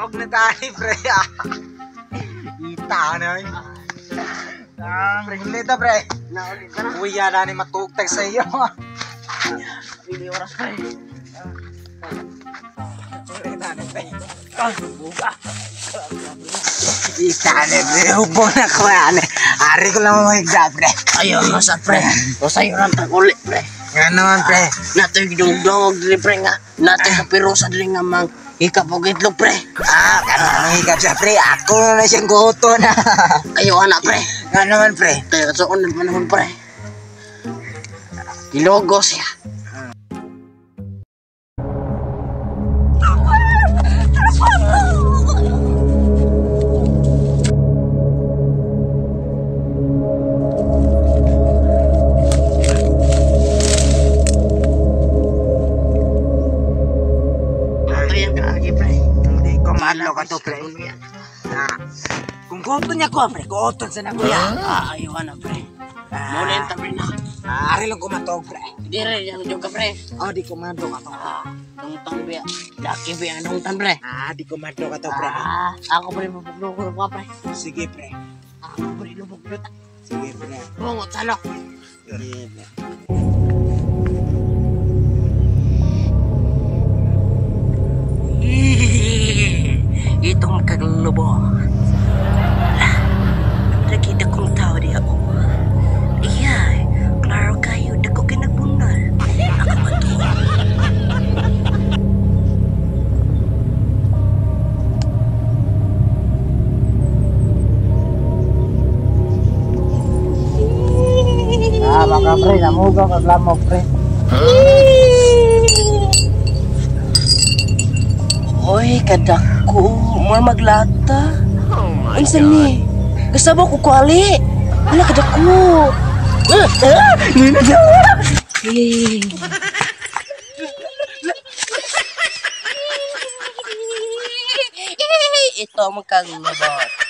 Huwag na tayo, pre. Kita na yun. Pre, ulit pre. Naulit ka na. Uy, yan na ni matugtag sa iyo. Pili oras pre. Ulit na ni, pre. Buka. Kita na, pre. Hubong na ko yan. Ari ko lang mamahigda, pre. Ayun, masa pre. O sa'yo lang ulit pre. Nga naman, pre. Nato yung dungdong dili pre nga. Nato yung kapirosa dili nga mang ikapog itlog pre. Kanang higap siya, pre. Ako na siyang goto na. Ayo anak pre. Nga naman, pre. Kaya sa unan panahon pre. Ilogos ya. Kumalo ka to, pre. Kung goto niya ko, pre. Goto sa na kuya. Ayaw anak pre. Muna yung tabi na. Ari lang kumatog, pre. Di rin yan yung ka pre. Di kumando ka to. Nung tang biya. Laki biya nung tang pre. Di kumando ka to, pre. Ako pre mapuglong ko pre. Sige, pre. Ako pre lubuglot. Sige, pre. Bungot salok. Sige, pre. Itong kaglubo. Nakita kong tao di ako. Iyay, klaro kayo, dako kinagbunal. Ako ba to? Baka, pre. Namugaw ka lamog, pre. Oy, kadako. More maglata. Unsa ni? Kasaba ko kwali. Wala kadako. Ito ang magkalubot.